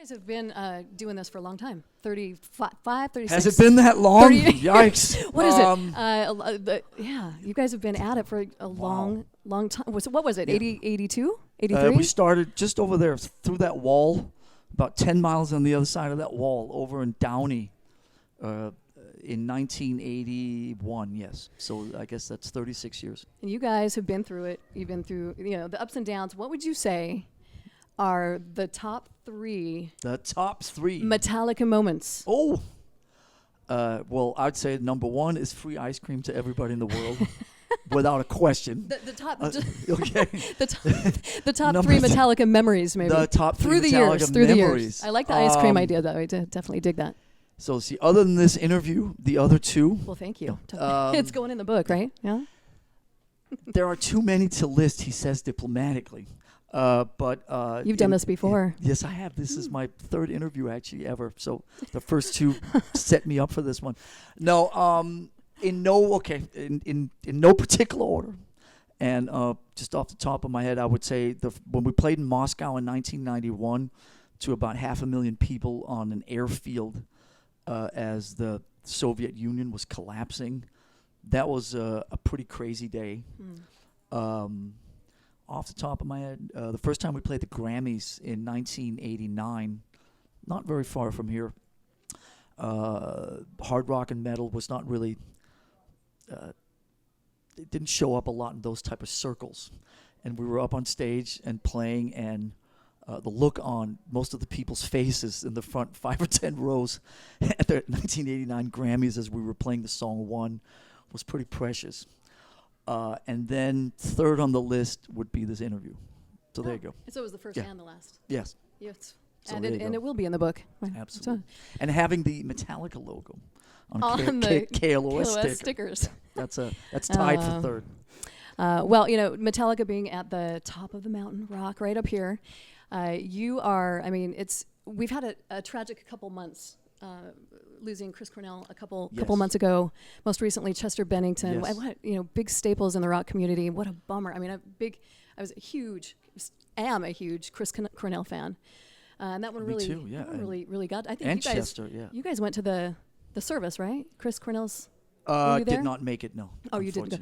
guys have been doing this for a long time. 35, 36. Has it been that long? 30 Yikes. What is it? Yeah, you guys have been at it for a long time. What was it, 80, 82, 83? We started just over there through that wall, about 10 miles on the other side of that wall, over in Downey in 1981, yes. So I guess that's 36 years. And you guys have been through it. You've been through, the ups and downs. What would you say are the top three? The top three Metallica moments. Oh, well, I'd say number one is free ice cream to everybody in the world, without a question. The top, okay. the top three Metallica memories, maybe. The top through three the Metallica years. Through the memories. years. I like the ice cream idea, though. I definitely dig that. So, see, other than this interview, the other two. Well, thank you. It's going in the book, right? Yeah. There are too many to list, he says diplomatically. But you've done this before. Yes, I have. This is my third interview actually ever. So the first two set me up for this one. No, in no particular order. And just off the top of my head, I would say when we played in Moscow in 1991 to about 500,000 people on an airfield as the Soviet Union was collapsing, that was a pretty crazy day. Off the top of my head, the first time we played the Grammys in 1989, not very far from here, hard rock and metal was not really, it didn't show up a lot in those type of circles. And we were up on stage and playing, and the look on most of the people's faces in the front 5 or 10 rows at the 1989 Grammys as we were playing the song One was pretty precious. And then third on the list would be this interview. So there you go. So it was the first and the last. Yes. Yes. So and it will be in the book. Absolutely. And having the Metallica logo on the KLOS stickers. That's tied for third. Well, Metallica being at the top of the mountain, rock right up here. You are. I mean, we've had a tragic couple months. Losing Chris Cornell a couple months ago. Most recently, Chester Bennington. Yes. Big staples in the rock community. What a bummer. I mean, am a huge Chris Cornell fan, and that one Me really, too, yeah. that one really got. I think And you guys, Chester, yeah. You guys went to the service, right? Chris Cornell's. Did not make it. No. Oh, you didn't go.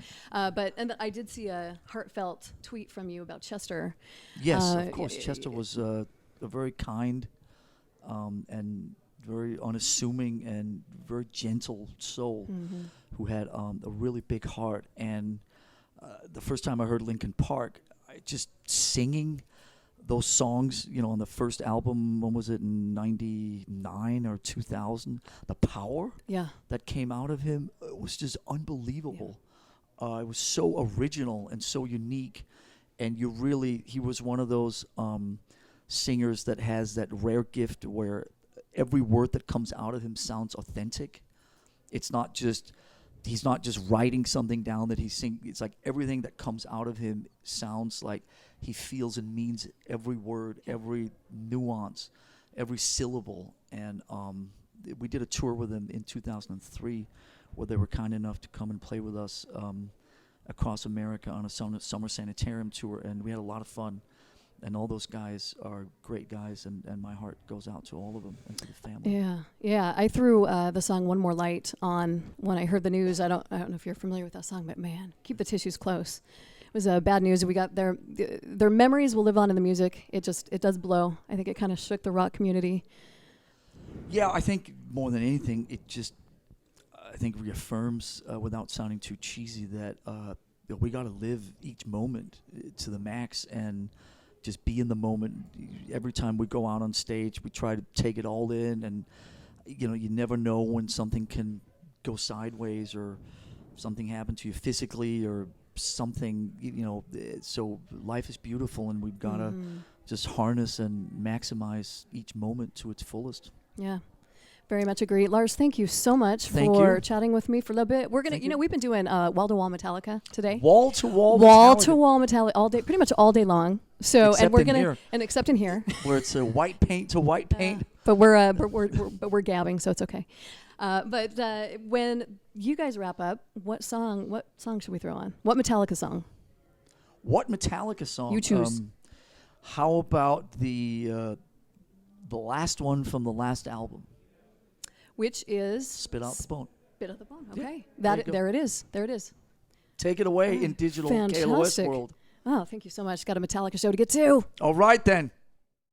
But I did see a heartfelt tweet from you about Chester. Yes, of course. Chester was a very kind and very unassuming and very gentle soul who had a really big heart. And the first time I heard Linkin Park, just singing those songs, on the first album, when was it, in 99 or 2000, the power that came out of him was just unbelievable. It was so original and so unique. And he was one of those singers that has that rare gift where every word that comes out of him sounds authentic. He's not just writing something down that he's singing. It's like everything that comes out of him sounds like he feels and means every word, every nuance, every syllable. And we did a tour with him in 2003 where they were kind enough to come and play with us across America on a summer sanitarium tour, and we had a lot of fun. And all those guys are great guys, and my heart goes out to all of them and to the family. Yeah. I threw the song "One More Light" on when I heard the news. I don't know if you're familiar with that song, but man, keep the tissues close. It was bad news. We got their memories will live on in the music. It does blow. I think it kind of shook the rock community. Yeah, I think more than anything, it just reaffirms, without sounding too cheesy, that we got to live each moment to the max and just be in the moment. Every time we go out on stage, we try to take it all in, and you never know when something can go sideways or something happen to you physically or something. So life is beautiful, and we've got to just harness and maximize each moment to its fullest. Yeah. Very much agree. Lars, thank you so much for chatting with me for a little bit. We're going to, we've been doing wall-to-wall Metallica today. Wall-to-wall Metallica all day, pretty much all day long. So, except and we're going to, and except in here. Where it's a white paint to white paint. But we're gabbing, so it's okay. But when you guys wrap up, what song should we throw on? What Metallica song? What Metallica song? You choose. How about the the last one from the last album, which is Spit Out the Bone. Spit Out the Bone. Yeah, Okay, there you go. there it is. There it is. Take it away in digital KLOS Fantastic. world. Oh, thank you so much. Got a Metallica show to get to. All right, then.